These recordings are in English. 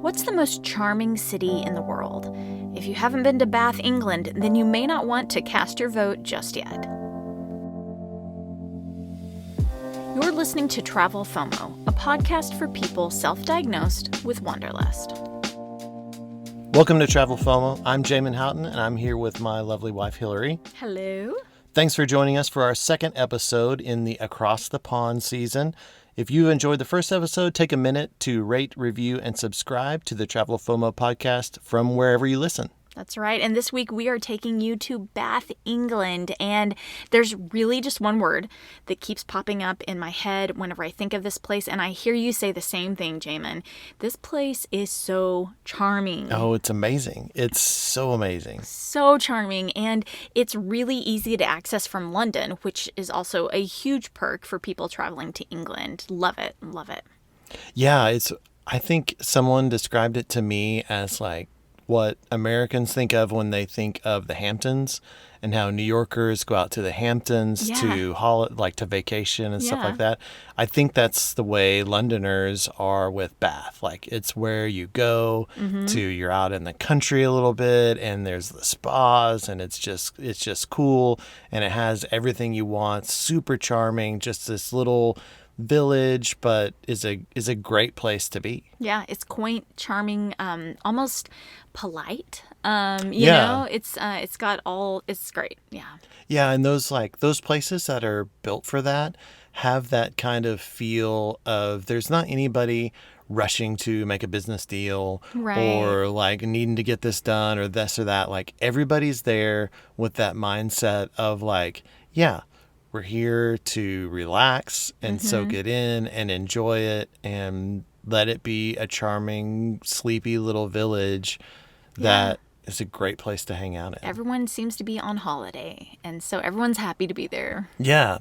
What's the most charming city in the world? If you haven't been to Bath, England, then you may not want to cast your vote just yet. You're listening to Travel FOMO, a podcast for people self-diagnosed with wanderlust. Welcome to Travel FOMO. I'm Jamin Houghton, and I'm here with my lovely wife, Hillary. Hello. Thanks for joining us for our second episode in the Across the Pond season. If you enjoyed the first episode, take a minute to rate, review, and subscribe to the Travel FOMO podcast from wherever you listen. That's right. And this week we are taking you to Bath, England. And there's really just one word that keeps popping up in my head whenever I think of this place. And I hear you say the same thing, Jamin. This place is so charming. Oh, it's amazing. It's so amazing. So charming. And it's really easy to access from London, which is also a huge perk for people traveling to England. Love it. Love it. Yeah, I think someone described it to me as like what Americans think of when they think of the Hamptons, and how New Yorkers go out to the Hamptons to vacation and stuff like that. I think that's the way Londoners are with Bath. Like, it's where you go to, you're out in the country a little bit, and there's the spas, and it's just cool, and it has everything you want. Super charming, just this little village, but is a great place to be. Yeah, it's quaint, charming, almost polite. You know, it's great. Yeah. Yeah, and those places that are built for that have that kind of feel of there's not anybody rushing to make a business deal or like needing to get this done or this or that. Like, everybody's there with that mindset of like, yeah, we're here to relax and soak it in and enjoy it and let it be a charming, sleepy little village that is a great place to hang out in. Everyone seems to be on holiday, and so everyone's happy to be there. Yeah,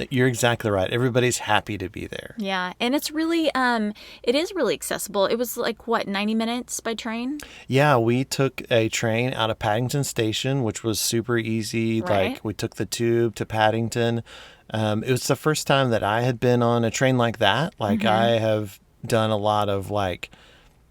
you're exactly right. Everybody's happy to be there. Yeah, and it's really, it is really accessible. It was like, 90 minutes by train? Yeah, we took a train out of Paddington Station, which was super easy. Right. Like, we took the tube to Paddington. It was the first time that I had been on a train like that. Like, I have done a lot of like,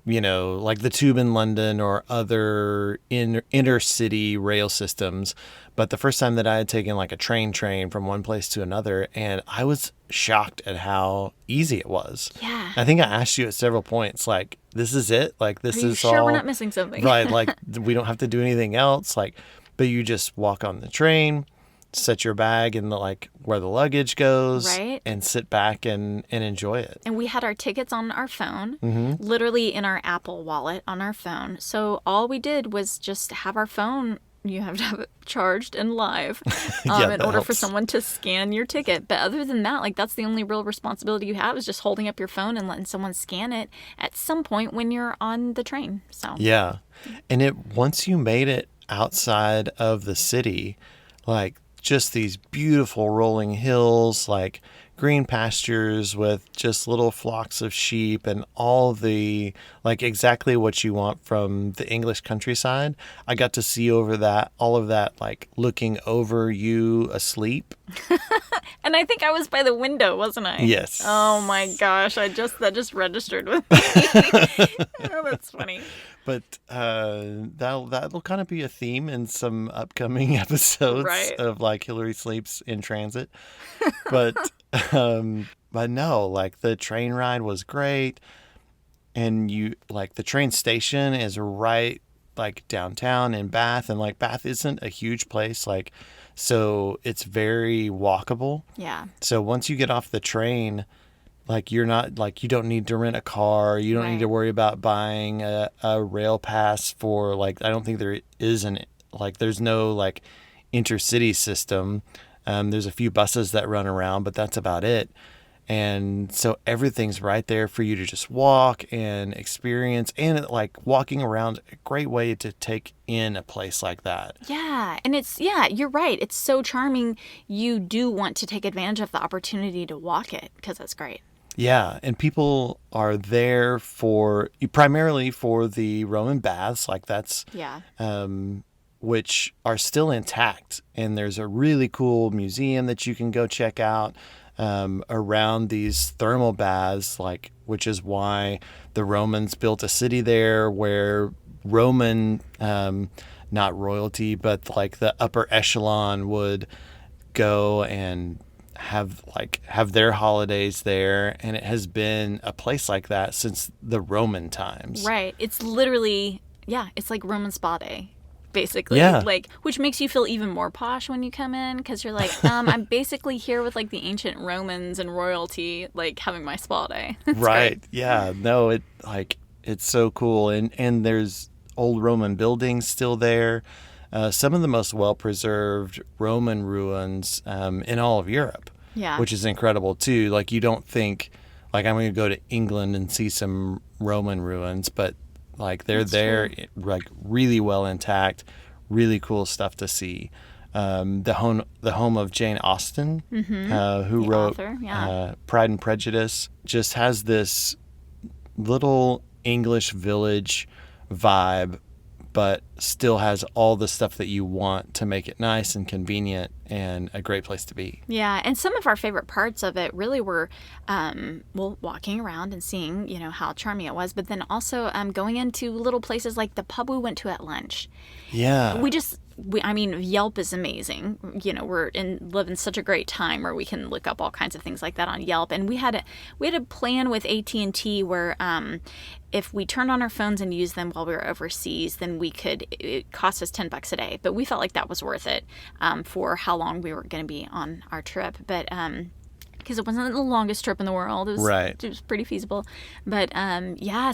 you know, like the tube in London or other inner city rail systems. But the first time that I had taken like a train from one place to another, and I was shocked at how easy it was. Yeah. I think I asked you at several points, like, this is it? Like, this is all... Are you sure we're not missing something? Right. Like, we don't have to do anything else. Like, but you just walk on the train, set your bag in where the luggage goes, and sit back and enjoy it. And we had our tickets on our phone, literally in our Apple wallet on our phone. So all we did was just have our phone. You have to have it charged and live in order for someone to scan your ticket. But other than that, like, that's the only real responsibility you have, is just holding up your phone and letting someone scan it at some point when you're on the train. So yeah, and once you made it outside of the city, like, just these beautiful rolling hills, like green pastures with just little flocks of sheep and all the, like, exactly what you want from the English countryside. I got to see all of that, like, looking over you asleep. And I think I was by the window, wasn't I? Yes. Oh my gosh, that just registered with me. Oh, that's funny. But that'll kind of be a theme in some upcoming episodes of like Hillary Sleeps in Transit. But no, like, the train ride was great, and the train station is right like downtown in Bath, and like Bath isn't a huge place, like, so it's very walkable. Yeah. So once you get off the train, like, you're not, like, you don't need to rent a car. You don't need to worry about buying a rail pass for, like, I don't think there is there's no, like, intercity system. There's a few buses that run around, but that's about it. And so everything's right there for you to just walk and experience. And, like, walking around, a great way to take in a place like that. Yeah. And you're right. It's so charming. You do want to take advantage of the opportunity to walk it, because that's great. Yeah, and people are there primarily for the Roman baths, like that's which are still intact. And there's a really cool museum that you can go check out around these thermal baths, like which is why the Romans built a city there where Roman, not royalty, but like the upper echelon would go and have their holidays there. And it has been a place like that since the Roman times. Right. It's literally, it's like Roman spa day, basically. Yeah. Like, which makes you feel even more posh when you come in, because you're like, I'm basically here with like the ancient Romans and royalty, like having my spa day. Right. Great. Yeah. No, it's so cool. And there's old Roman buildings still there. Some of the most well-preserved Roman ruins in all of Europe, which is incredible too. Like, you don't think, like, I'm going to go to England and see some Roman ruins, but like they're there, like really well intact, really cool stuff to see. The home of Jane Austen, who wrote Pride and Prejudice, just has this little English village vibe, but still has all the stuff that you want to make it nice and convenient and a great place to be. Yeah, and some of our favorite parts of it really were, walking around and seeing, how charming it was, but then also going into little places like the pub we went to at lunch. Yeah. Yelp is amazing. We're living such a great time where we can look up all kinds of things like that on Yelp. And we had a plan with AT&T where if we turned on our phones and used them while we were overseas, then it cost us $10 a day. But we felt like that was worth it for how long we were going to be on our trip. But because it wasn't the longest trip in the world. It was pretty feasible. But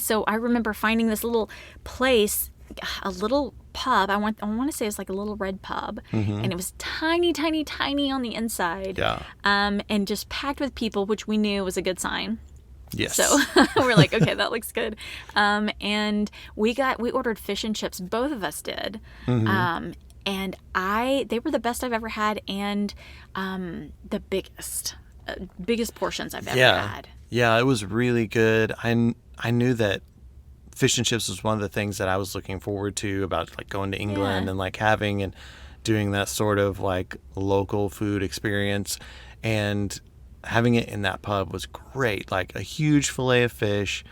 so I remember finding this little place, a little pub. I want to say it was like a little red pub, and it was tiny, tiny, tiny on the inside. Yeah. And just packed with people, which we knew was a good sign. Yes. So we're like, okay, that looks good. And we ordered fish and chips. Both of us did. And they were the best I've ever had, and the biggest portions I've ever had. Yeah, it was really good. I knew that fish and chips was one of the things that I was looking forward to about like going to England and like having and doing that sort of like local food experience, and having it in that pub was great. Like a huge fillet of fish,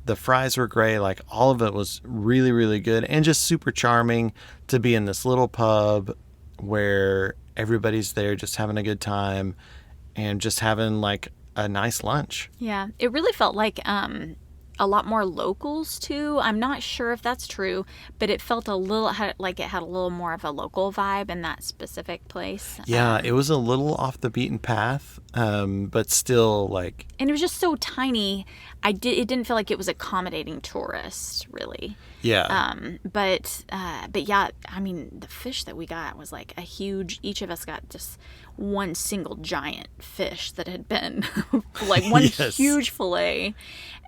the fries were great, like all of it was really, really good, and just super charming to be in this little pub where everybody's there just having a good time and just having like a nice lunch. Yeah, it really felt like a lot more locals too. I'm not sure if that's true, but it felt like it had a little more of a local vibe in that specific place. Yeah, it was a little off the beaten path, but still like. And it was just so tiny. It didn't feel like it was accommodating tourists, really. Yeah. But yeah, the fish that we got was like a huge. Each of us got just one single giant fish that had been like one huge fillet.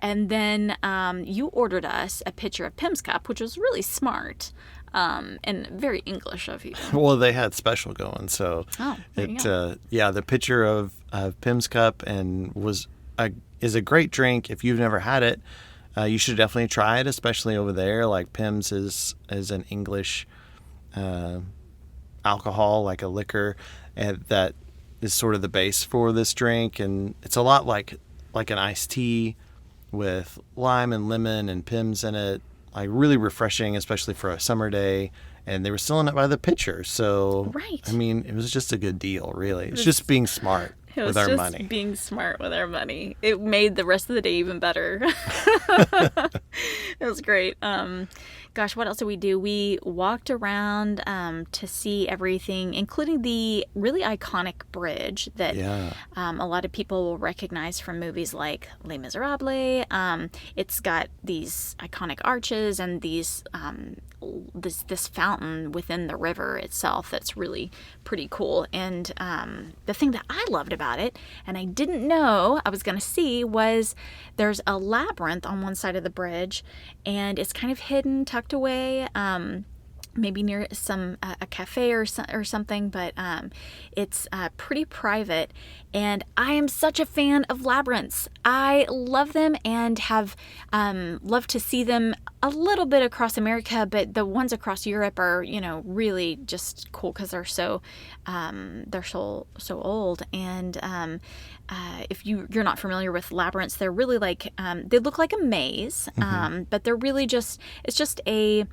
And then you ordered us a pitcher of Pims Cup, which was really smart and very English of you. Well, they had special going, so the pitcher of Pims Cup is a great drink. If you've never had it, you should definitely try it, especially over there. Like Pims is an English alcohol, like a liquor, and that is sort of the base for this drink, and it's a lot like an iced tea with lime and lemon and Pims in it, like really refreshing, especially for a summer day. And they were selling it by the pitcher, so it was just a good deal, really. It's just being smart with our money. It was just being smart with our money. It made the rest of the day even better. It was great. Gosh, what else did we do? We walked around to see everything, including the really iconic bridge that a lot of people will recognize from movies like Les Miserables. It's got these iconic arches and these this fountain within the river itself that's really pretty cool. And the thing that I loved about it, and I didn't know I was going to see, was there's a labyrinth on one side of the bridge, and it's kind of hidden, tucked away. maybe near a cafe or something, but it's pretty private. And I am such a fan of labyrinths. I love them and have loved to see them a little bit across America, but the ones across Europe are, really just cool because they're so old. And if you're not familiar with labyrinths, they're really like they look like a maze, but they're really it's just a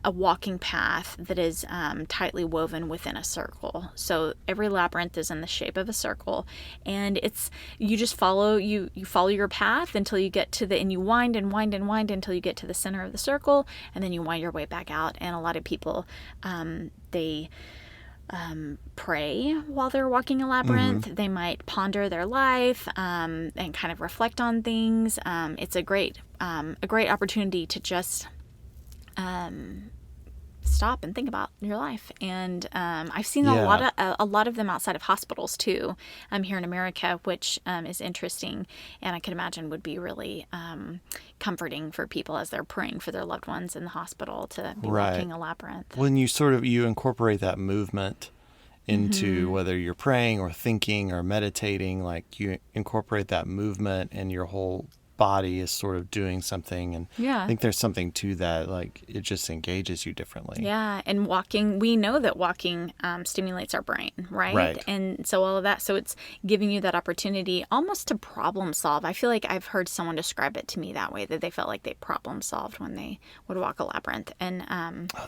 walking path that is tightly woven within a circle. So every labyrinth is in the shape of a circle, and you just follow your path until you get to and you wind and wind and wind until you get to the center of the circle, and then you wind your way back out. And a lot of people they pray while they're walking a labyrinth. They might ponder their life and kind of reflect on things. It's a great opportunity to just stop and think about your life. And I've seen a lot of them outside of hospitals too, here in America, which is interesting, and I can imagine would be really comforting for people as they're praying for their loved ones in the hospital to be walking a labyrinth. When you incorporate that movement into whether you're praying or thinking or meditating, like you incorporate that movement and your whole body is sort of doing something, and I think there's something to that, like it just engages you differently. And we know that walking stimulates our brain, right? And so all of that, so it's giving you that opportunity almost to problem solve. I feel like I've heard someone describe it to me that way, that they felt like they problem solved when they would walk a labyrinth. And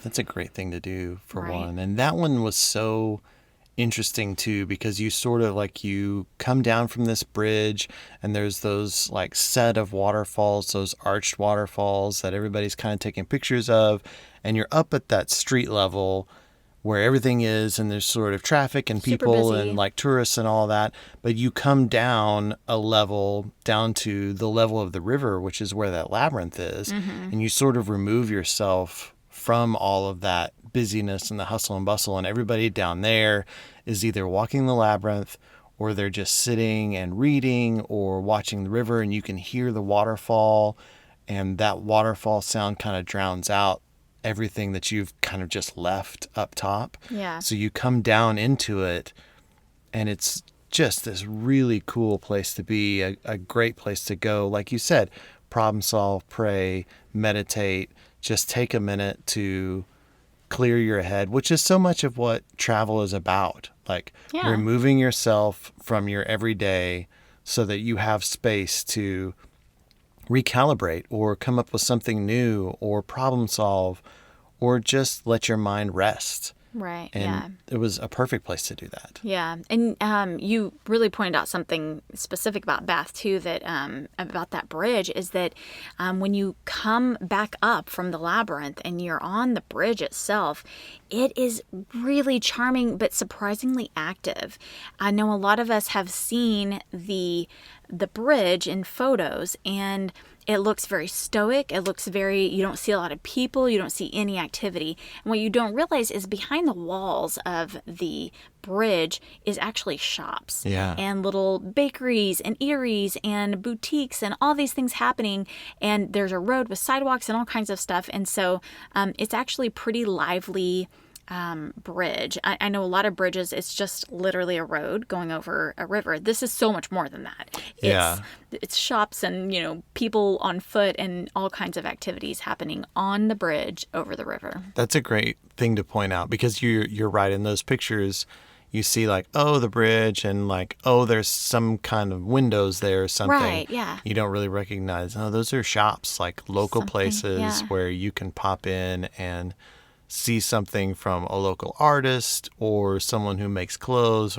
that's a great thing to do for one. And that one was so interesting too, because you sort of like you come down from this bridge and there's those like set of waterfalls, those arched waterfalls that everybody's kind of taking pictures of, and you're up at that street level where everything is, and there's sort of traffic and people and like tourists and all that, but you come down a level down to the level of the river, which is where that labyrinth is, and you sort of remove yourself from all of that busyness and the hustle and bustle, and everybody down there is either walking the labyrinth or they're just sitting and reading or watching the river, and you can hear the waterfall, and that waterfall sound kind of drowns out everything that you've kind of just left up top. So you come down into it, and it's just this really cool place to be, a great place to go. Like you said, problem solve, pray, meditate, just take a minute to clear your head, which is so much of what travel is about. Like removing yourself from your everyday so that you have space to recalibrate or come up with something new or problem solve or just let your mind rest. Right. And it was a perfect place to do that. Yeah. And you really pointed out something specific about Bath too, that about that bridge, is that when you come back up from the labyrinth and you're on the bridge itself, it is really charming but surprisingly active. I know a lot of us have seen the bridge in photos, and it looks very stoic. It looks you don't see a lot of people. You don't see any activity. And what you don't realize is behind the walls of the bridge is actually shops and little bakeries and eateries and boutiques and all these things happening. And there's a road with sidewalks and all kinds of stuff. And so it's actually pretty lively bridge. I know a lot of bridges, it's just literally a road going over a river. This is so much more than that. It's shops and, people on foot and all kinds of activities happening on the bridge over the river. That's a great thing to point out, because you're right. In those pictures, you see like, oh, the bridge, and like, oh, there's some kind of windows there or something. Right, yeah. You don't really recognize, oh, those are shops, like local places where you can pop in and see something from a local artist or someone who makes clothes,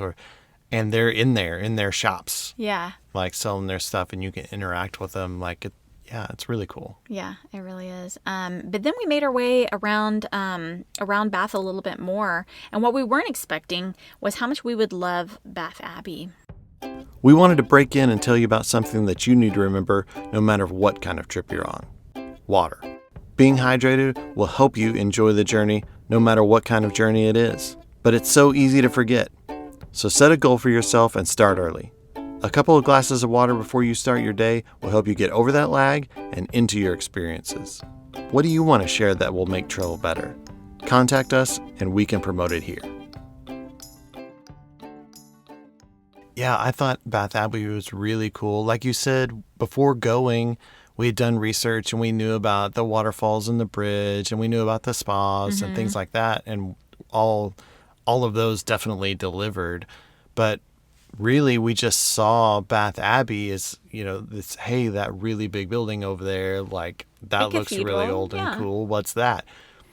and they're in their shops, like selling their stuff, and you can interact with them. Like it's really cool. Yeah, it really is. But then we made our way around Bath a little bit more, and what we weren't expecting was how much we would love Bath Abbey. We wanted to break in and tell you about something that you need to remember no matter what kind of trip you're on: water. Being hydrated will help you enjoy the journey, no matter what kind of journey it is. But it's so easy to forget. So set a goal for yourself and start early. A couple of glasses of water before you start your day will help you get over that lag and into your experiences. What do you want to share that will make travel better? contact us and we can promote it here. Yeah, I thought Bath Abbey was really cool. Like you said, before going, we had done research and we knew about the waterfalls and the bridge, and we knew about the spas and things like that. And all of those definitely delivered. But really, we just saw Bath Abbey as, this, hey, that really big building over there, like that looks really old and cool. What's that?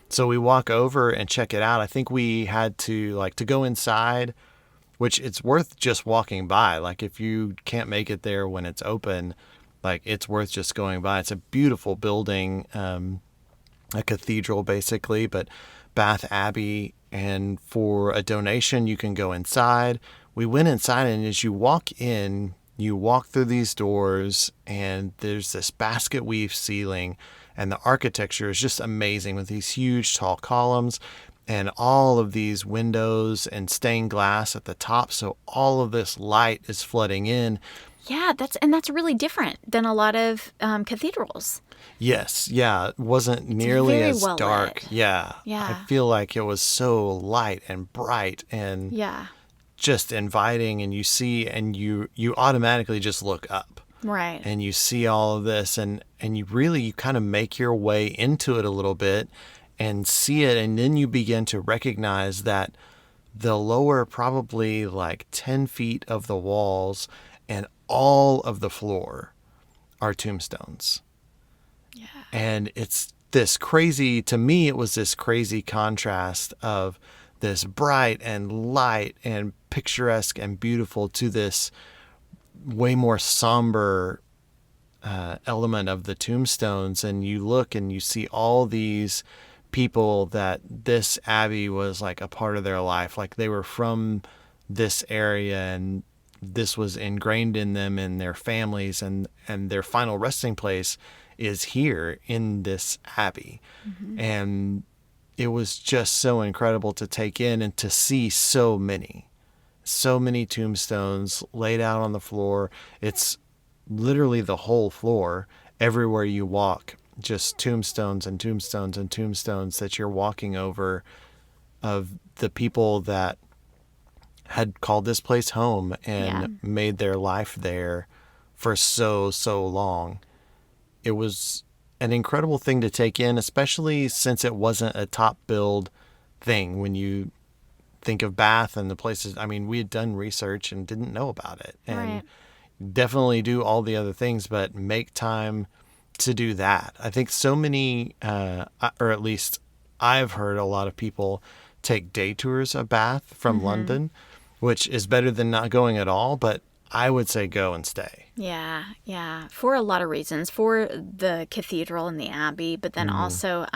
So we walk over and check it out. I think we had to go inside, which it's worth just walking by. Like if you can't make it there when it's open, like it's worth just going by. It's a beautiful building, a cathedral basically, but Bath Abbey. And for a donation, you can go inside. We went inside, and as you walk in, you walk through these doors, and there's this basket weave ceiling, and the architecture is just amazing with these huge tall columns and all of these windows and stained glass at the top. So all of this light is flooding in. Yeah, that's really different than a lot of cathedrals. Yes, yeah, it wasn't nearly as well dark. Lit. Yeah, I feel like it was so light and bright and just inviting, and you see, and you automatically just look up. Right. And you see all of this, and you kind of make your way into it a little bit and see it, and then you begin to recognize that the lower probably like 10 feet of the walls and all of the floor are tombstones. Yeah. And it's this crazy, to me, it was this crazy contrast of this bright and light and picturesque and beautiful to this way more somber element of the tombstones. And you look and you see all these people that this abbey was like a part of their life. Like they were from this area, and this was ingrained in them and their families, and their final resting place is here in this abbey. And it was just so incredible to take in and to see so many tombstones laid out on the floor. It's literally the whole floor. Everywhere you walk, just tombstones and tombstones and tombstones that you're walking over of the people that had called this place home and made their life there for so long. It was an incredible thing to take in, especially since it wasn't a top billed thing. When you think of Bath and the places, I mean, we had done research and didn't know about it, and definitely do all the other things, but make time to do that. I think so many, or at least I've heard a lot of people take day tours of Bath from London, which is better than not going at all, but I would say go and stay. Yeah. For a lot of reasons. For the cathedral and the abbey, but then also,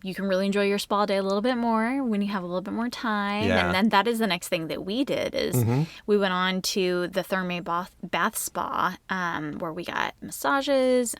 you can really enjoy your spa day a little bit more when you have a little bit more time. Yeah. And then that is the next thing that we did is we went on to the Thermae Bath Spa, where we got massages.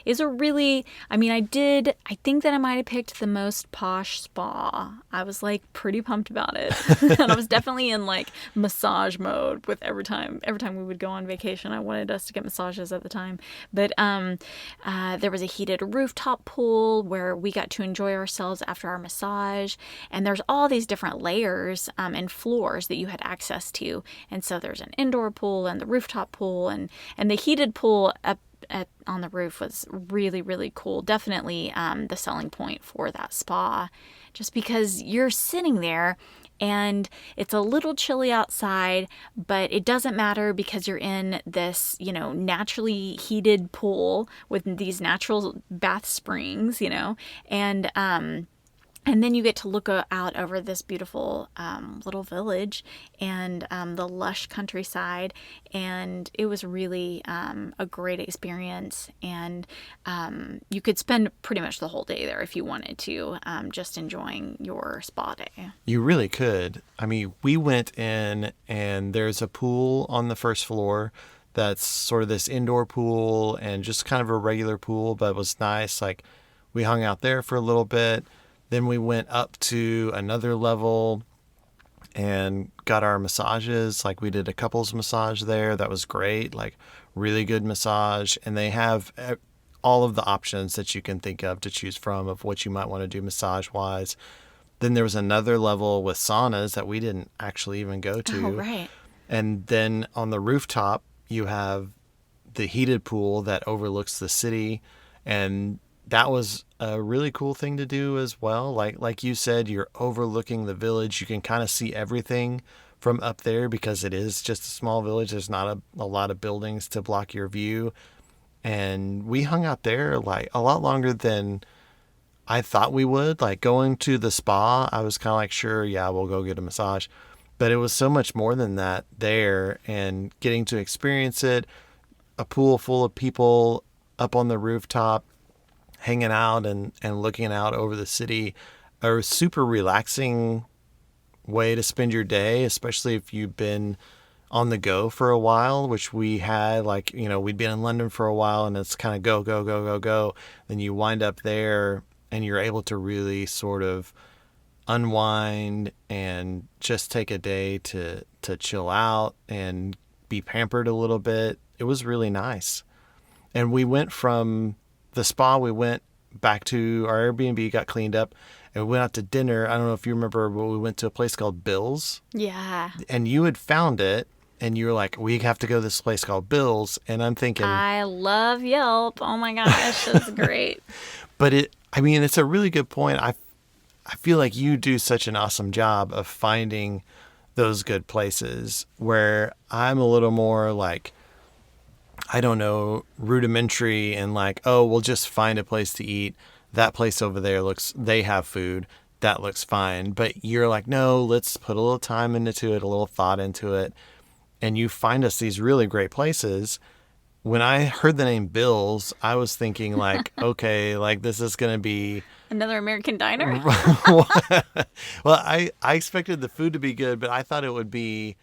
Is a really, I think that I might have picked the most posh spa. I was like pretty pumped about it. And I was definitely in like massage mode with every time we would go on vacation. I wanted us to get massages at the time. But there was a heated rooftop pool where we got to enjoy ourselves after our massage, and there's all these different layers and floors that you had access to. And so there's an indoor pool and the rooftop pool, and the heated pool up on the roof was really, really cool. Definitely the selling point for that spa, just because you're sitting there and it's a little chilly outside, but it doesn't matter because you're in this, naturally heated pool with these natural bath springs, and then you get to look out over this beautiful little village and the lush countryside. And it was really a great experience. And you could spend pretty much the whole day there if you wanted to, just enjoying your spa day. You really could. I mean, we went in, and there's a pool on the first floor that's sort of this indoor pool and just kind of a regular pool, but it was nice. Like, we hung out there for a little bit. Then we went up to another level and got our massages. Like, we did a couples massage there. That was great. Like, really good massage. And they have all of the options that you can think of to choose from of what you might want to do massage-wise. Then there was another level with saunas that we didn't actually even go to. Oh, right. And then on the rooftop, you have the heated pool that overlooks the city. And that was a really cool thing to do as well. Like you said, you're overlooking the village. You can kind of see everything from up there because it is just a small village. There's not a lot of buildings to block your view. And we hung out there like a lot longer than I thought we would. Like going to the spa, I was kind of like, sure, yeah, we'll go get a massage. But it was so much more than that there, and getting to experience it, a pool full of people up on the rooftop, hanging out and looking out over the city, a super relaxing way to spend your day, especially if you've been on the go for a while, which we had. Like, we'd been in London for a while and it's kind of go, go, go, go, go. Then you wind up there and you're able to really sort of unwind and just take a day to chill out and be pampered a little bit. It was really nice. And we went from the spa, we went back to our Airbnb, got cleaned up, and we went out to dinner. I don't know if you remember, but we went to a place called Bill's. Yeah. And you had found it, and you were like, we have to go to this place called Bill's. And I'm thinking, I love Yelp. Oh my gosh, that's great. But it's a really good point. I feel like you do such an awesome job of finding those good places, where I'm a little more like, I don't know, rudimentary and like, oh, we'll just find a place to eat. That place over there they have food. That looks fine. But you're like, no, let's put a little time into it, a little thought into it. And you find us these really great places. When I heard the name Bill's, I was thinking like, okay, like this is going to be another American diner. Well, I expected the food to be good, but I thought it would be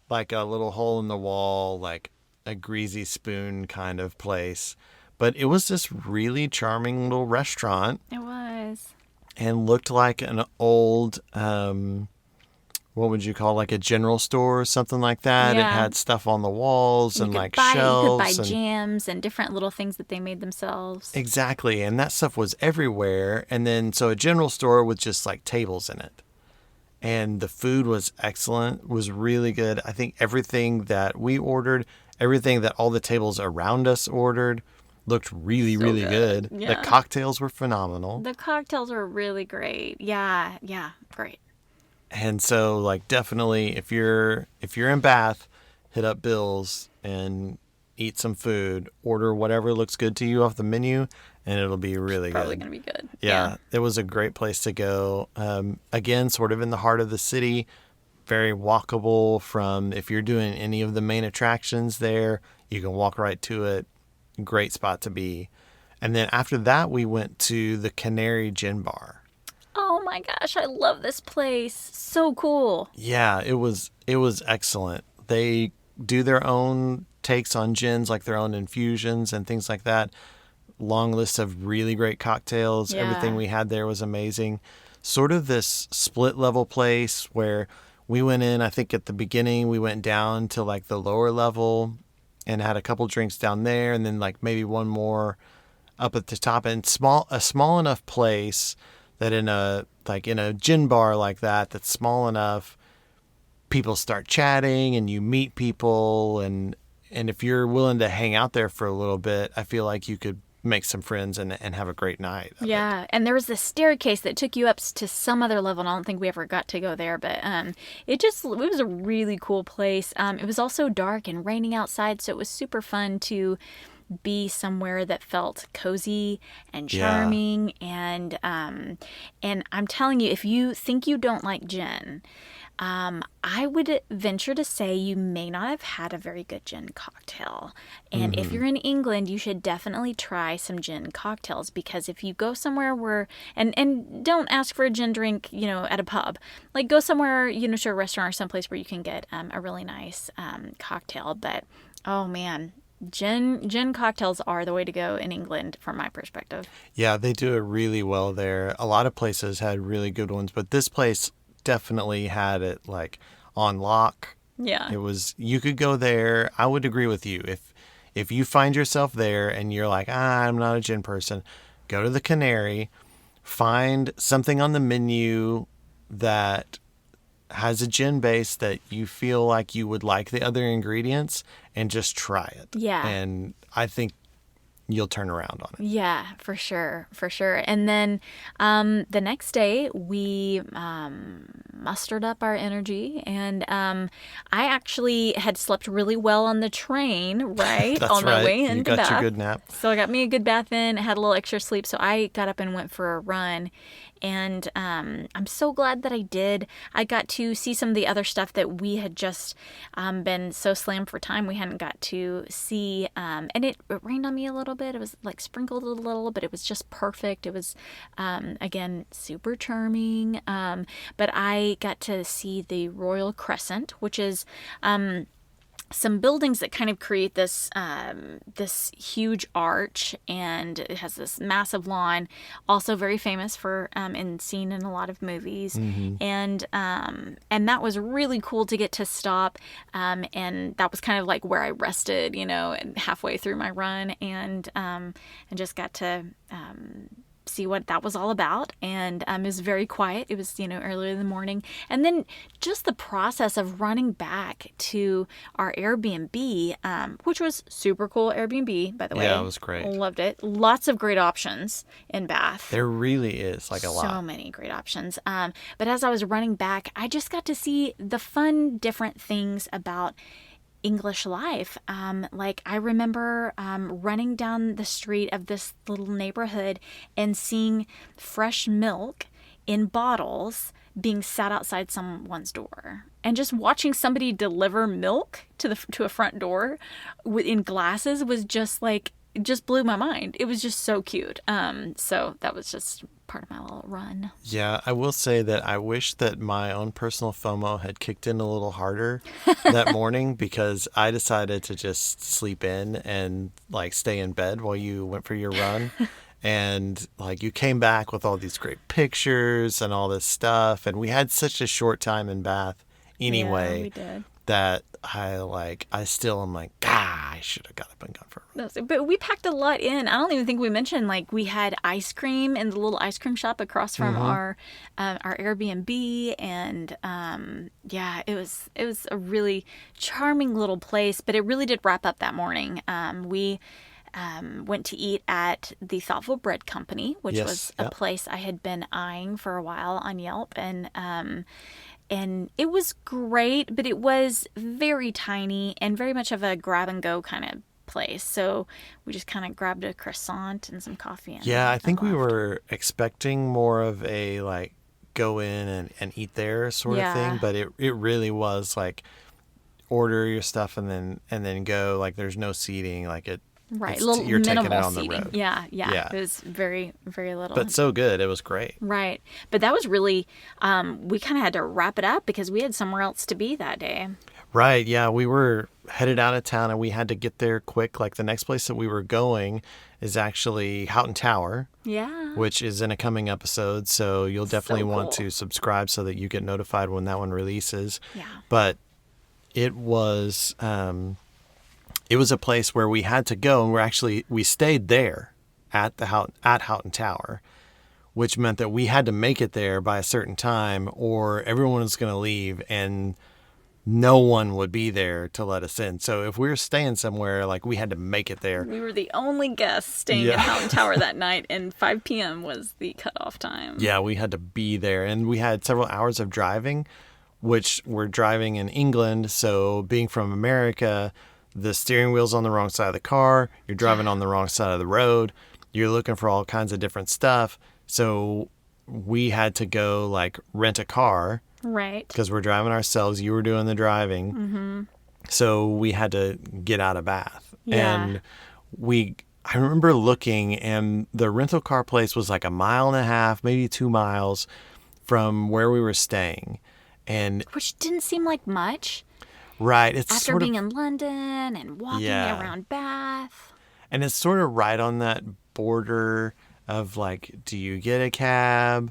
like a little hole in the wall, like a greasy spoon kind of place. But it was this really charming little restaurant. It was. And looked like an old, what would you call, like a general store or something like that. Yeah. It had stuff on the walls and like You shelves. could buy jams and different little things that they made themselves. Exactly. And that stuff was everywhere. And then, so a general store with just like tables in it. And the food was excellent, was really good. I think everything that we ordered, everything that all the tables around us ordered, looked really, really good. Yeah. The cocktails were phenomenal. The cocktails were really great. Yeah, great. And so, like, definitely, if you're in Bath, hit up Bill's and eat some food. Order whatever looks good to you off the menu, and it'll be really good. Probably gonna be good. Yeah, it was a great place to go. Again, sort of in the heart of the city, very walkable from, if you're doing any of the main attractions there, you can walk right to it. Great spot to be. And then after that, we went to the Canary Gym Bar. Oh my gosh, I love this place. So cool. Yeah, it was excellent. They do their own takes on gins, like their own infusions and things like that. Long list of really great cocktails. Yeah. Everything we had there was amazing. Sort of this split level place where we went in, I think at the beginning, we went down to like the lower level and had a couple drinks down there, and then like maybe one more up at the top. And a small enough place that in a gin bar like that, that's small enough, people start chatting and you meet people, and if you're willing to hang out there for a little bit, I feel like you could make some friends and have a great night. Yeah, and there was this staircase that took you up to some other level, and I don't think we ever got to go there, but it was a really cool place. It was also dark and raining outside, so it was super fun to be somewhere that felt cozy and charming. Yeah. And I'm telling you, if you think you don't like gin, I would venture to say you may not have had a very good gin cocktail. And if you're in England, you should definitely try some gin cocktails, because if you go somewhere where, and don't ask for a gin drink, at a pub, like go somewhere, to a restaurant or someplace where you can get a really nice cocktail. But, oh man, gin cocktails are the way to go in England from my perspective. Yeah, they do it really well there. A lot of places had really good ones, but this place definitely had it like on lock. Yeah. You could go there. I would agree with you. if you find yourself there and you're like, I'm not a gin person, go to the Canary, find something on the menu that has a gin base that you feel like you would like the other ingredients, and just try it. Yeah. And I think you'll turn around on it. Yeah, for sure. For sure. And then the next day we mustered up our energy, and I actually had slept really well on the train, right? That's on my right. way You into got Bath. your good nap. So I got me a good bath in, had a little extra sleep. So I got up and went for a run. And I'm so glad that I did. I got to see some of the other stuff that we had just been so slammed for time we hadn't got to see. And it rained on me a little bit. It was like sprinkled a little, but it was just perfect. It was, again, super charming. But I got to see the Royal Crescent, which is some buildings that kind of create this this huge arch, and it has this massive lawn, also very famous for and seen in a lot of movies. And that was really cool to get to stop, and that was kind of like where I rested, halfway through my run, and just got to see what that was all about. And it was very quiet. It was, early in the morning. And then just the process of running back to our Airbnb, which was super cool Airbnb, by the way. Yeah, it was great. Loved it. Lots of great options in Bath. There really is, like, a lot. So many great options. But as I was running back, I just got to see the fun, different things about English life. Like I remember running down the street of this little neighborhood and seeing fresh milk in bottles being sat outside someone's door, and just watching somebody deliver milk to a front door in glasses was just like, it just blew my mind. It was just so cute. So that was just part of my little run. Yeah, I will say that I wish that my own personal FOMO had kicked in a little harder that morning, because I decided to just sleep in and like stay in bed while you went for your run. And like you came back with all these great pictures and all this stuff, and we had such a short time in Bath anyway. Yeah, we did. That I still am like, I should have got up and gone for a run. But we packed a lot in. I don't even think we mentioned, like, we had ice cream in the little ice cream shop across from our Airbnb, and it was a really charming little place. But it really did wrap up that morning. We went to eat at the Thoughtful Bread Company, which was a place I had been eyeing for a while on Yelp, and it was great, but it was very tiny and very much of a grab and go kind of place. So we just kind of grabbed a croissant and some coffee. Yeah, I think we were expecting more of a like go in and eat there sort of thing, but it really was like order your stuff and then go. Like there's no seating. Like it. Right, you're taking it minimal on seating. the road. Yeah. It was very, very little. But so good. It was great. Right. But that was really, we kind of had to wrap it up because we had somewhere else to be that day. Right. Yeah. We were headed out of town and we had to get there quick. Like the next place that we were going is actually Houghton Tower. Yeah. Which is in a coming episode. So you'll definitely want to subscribe so that you get notified when that one releases. Yeah. But it was a place where we had to go, and we stayed there at Houghton Tower, which meant that we had to make it there by a certain time or everyone was going to leave and no one would be there to let us in. So if we were staying somewhere, like we had to make it there. We were the only guests staying at Houghton Tower that night, and 5 p.m. was the cutoff time. Yeah, we had to be there, and we had several hours of driving, which we're driving in England. So being from America, the steering wheel's on the wrong side of the car. You're driving on the wrong side of the road. You're looking for all kinds of different stuff. So we had to go like rent a car. Right. Because we're driving ourselves. You were doing the driving. Mm-hmm. So we had to get out of Bath. Yeah. And I remember looking, and the rental car place was like 1.5 miles, maybe 2 miles from where we were staying. Which didn't seem like much. Right. It's after being in London and walking around Bath. And it's sort of right on that border of like, do you get a cab?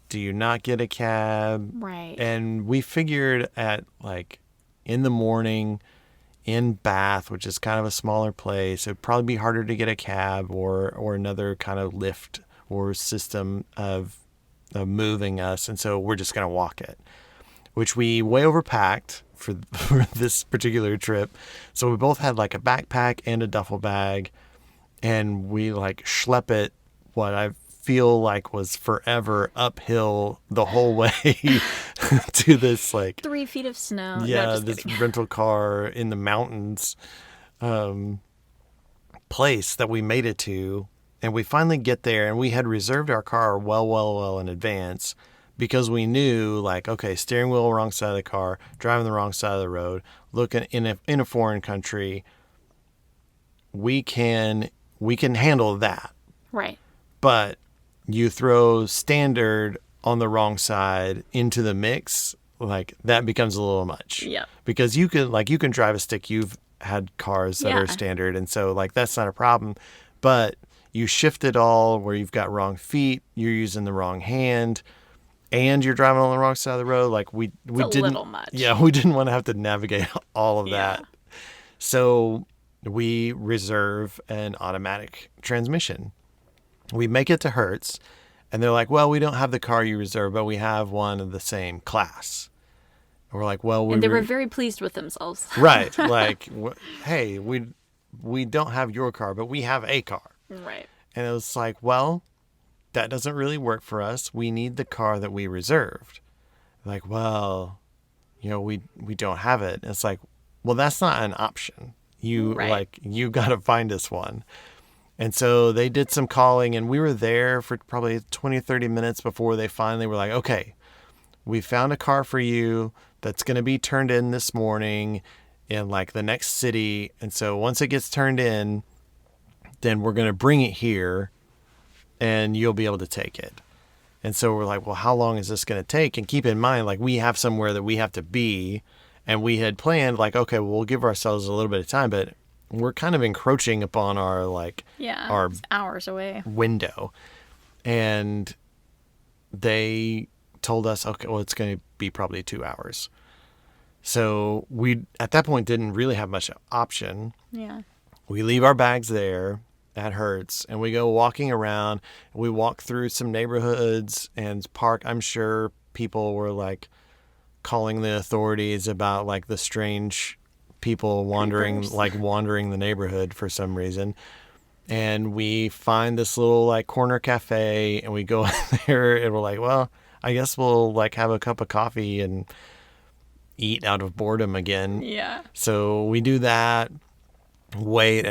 Do you not get a cab? Right. And we figured at like in the morning, in Bath, which is kind of a smaller place. It'd probably be harder to get a cab or another kind of lift or system of moving us. And so we're just going to walk it, which we way overpacked for this particular trip. So we both had like a backpack and a duffel bag, and we like schlep it, what I feel like was forever uphill the whole way to this like 3 feet of snow. Yeah, No, this kidding. rental car in the mountains place that we made it to. And we finally get there, and we had reserved our car well in advance because we knew, like, okay, steering wheel wrong side of the car, driving the wrong side of the road, looking in a foreign country, we can handle that. Right. But you throw standard on the wrong side into the mix, like that becomes a little much. Yeah. Because you can drive a stick. You've had cars that are standard, and so like that's not a problem. But you shift it all where you've got wrong feet, you're using the wrong hand, and you're driving on the wrong side of the road. Like we didn't. A little much. Yeah, we didn't want to have to navigate all of that. So we reserve an automatic transmission. We make it to Hertz, and they're like, well, we don't have the car you reserved, but we have one of the same class. And we're like, well, and they were very pleased with themselves. Right. Like, hey, we don't have your car, but we have a car. Right. And it was like, well, that doesn't really work for us. We need the car that we reserved. Like, well, we don't have it. And it's like, well, that's not an option. You got to find us one. And so they did some calling, and we were there for probably 20, 30 minutes before they finally were like, okay, we found a car for you that's going to be turned in this morning in like the next city. And so once it gets turned in, then we're going to bring it here and you'll be able to take it. And so we're like, well, how long is this going to take? And keep in mind, like, we have somewhere that we have to be, and we had planned like, okay, well, we'll give ourselves a little bit of time, but we're kind of encroaching upon our our hours away window. And they told us, okay, well, it's going to be probably 2 hours. So we, at that point, didn't really have much option. Yeah. We leave our bags there at Hertz, and we go walking around. We walk through some neighborhoods and park. I'm sure people were like calling the authorities about like the strange people wandering the neighborhood for some reason. And we find this little like corner cafe, and we go in there, and we're like, well, I guess we'll like have a cup of coffee and eat out of boredom again. Yeah. So we do that. Wait,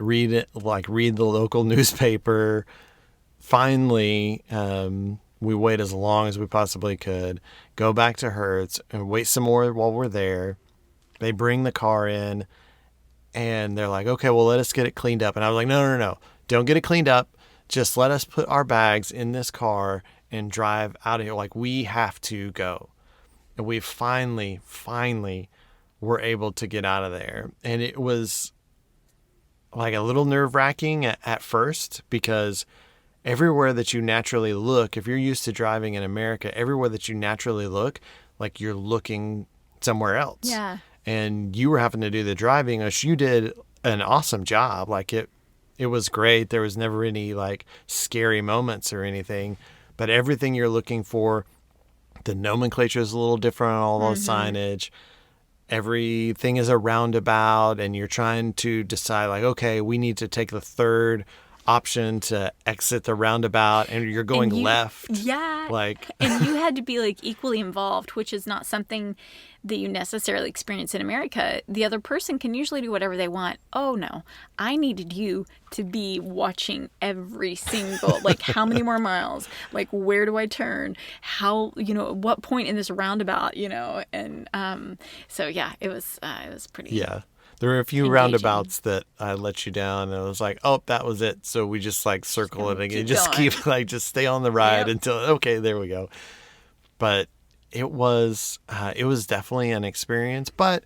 read the local newspaper. Finally, we wait as long as we possibly could, go back to Hertz and wait some more while we're there. They bring the car in, and they're like, okay, well, let us get it cleaned up. And I was like, no, don't get it cleaned up. Just let us put our bags in this car and drive out of here. Like, we have to go. And we finally were able to get out of there. And it was like a little nerve-wracking at first, because everywhere that you naturally look, if you're used to driving in America, everywhere that you naturally look, like you're looking somewhere else. Yeah. And you were having to do the driving, which you did an awesome job. Like it was great. There was never any like scary moments or anything, but everything you're looking for, the nomenclature is a little different on all those signage. Everything is a roundabout, and you're trying to decide like, okay, we need to take the third option to exit the roundabout, and you're going left. Yeah. And you had to be like equally involved, which is not something that you necessarily experience in America. The other person can usually do whatever they want. Oh no, I needed you to be watching every single, like, how many more miles, like, where do I turn, how, at what point in this roundabout, and so yeah, it was pretty. Yeah. There were a few roundabouts that I let you down, and it was like, oh, that was it. So we just like circle it again. Just stay on the ride until, okay, there we go. But it was definitely an experience, but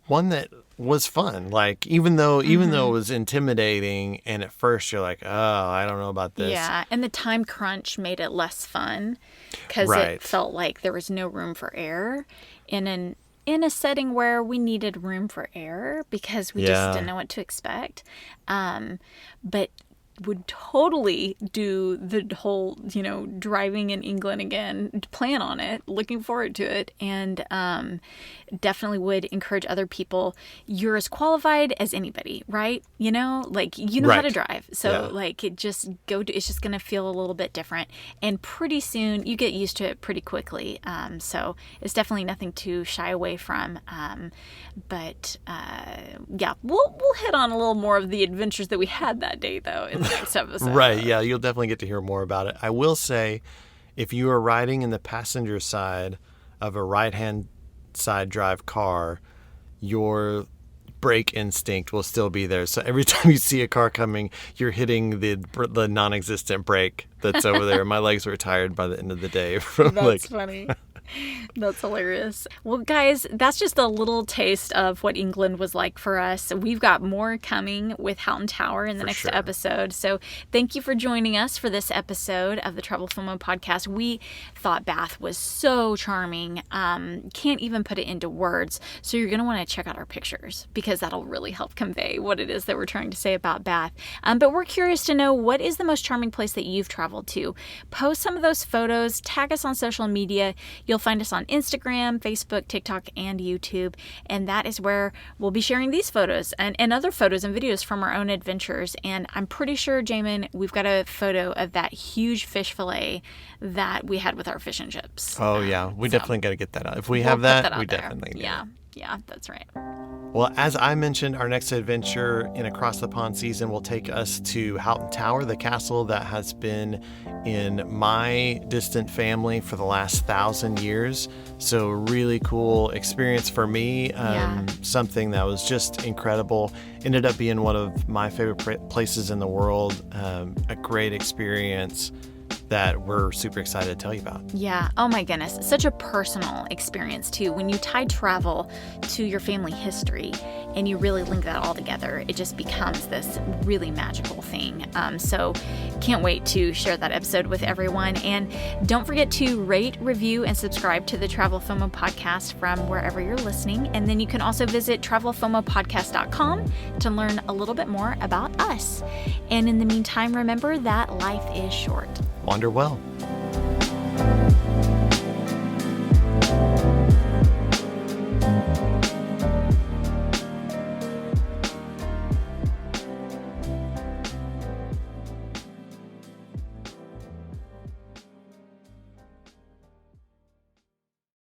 one that was fun. Like, even though it was intimidating, and at first you're like, oh, I don't know about this. Yeah. And the time crunch made it less fun, because it felt like there was no room for error. And in a setting where we needed room for error because we just didn't know what to expect. But would totally do the whole, driving in England again, plan on it, looking forward to it, and definitely would encourage other people. You're as qualified as anybody, right? How to drive. So it's just going to feel a little bit different. And pretty soon you get used to it pretty quickly. So it's definitely nothing to shy away from. But we'll hit on a little more of the adventures that we had that day, though, in the next episode. Right, yeah, you'll definitely get to hear more about it. I will say, if you are riding in the passenger side of a right-hand side drive car, your brake instinct will still be there. So every time you see a car coming, you're hitting the non-existent brake that's over there. My legs were tired by the end of the day. That's funny. That's hilarious. Well, guys, that's just a little taste of what England was like for us. We've got more coming with Houghton Tower in the next episode. So thank you for joining us for this episode of the Travel FOMO podcast. We thought Bath was so charming. Can't even put it into words. So you're going to want to check out our pictures because that'll really help convey what it is that we're trying to say about Bath. But we're curious to know, what is the most charming place that you've traveled to? Post some of those photos. Tag us on social media. You'll find us on Instagram, Facebook, TikTok, and YouTube. And that is where we'll be sharing these photos and other photos and videos from our own adventures. And I'm pretty sure, Jamin, we've got a photo of that huge fish fillet that we had with our fish and chips. Oh, yeah. We definitely got to get that out. If we'll have that we definitely do. Yeah, that's right. Well, as I mentioned, our next adventure in Across the Pond season will take us to Houghton Tower, the castle that has been in my distant family for the last 1,000 years. So really cool experience for me. Something that was just incredible. Ended up being one of my favorite places in the world. A great experience that we're super excited to tell you about. Yeah. Oh my goodness. Such a personal experience too. When you tie travel to your family history and you really link that all together, it just becomes this really magical thing. So can't wait to share that episode with everyone. And don't forget to rate, review, and subscribe to the Travel FOMO podcast from wherever you're listening. And then you can also visit travelfomopodcast.com to learn a little bit more about us. And in the meantime, remember that life is short. Wander well.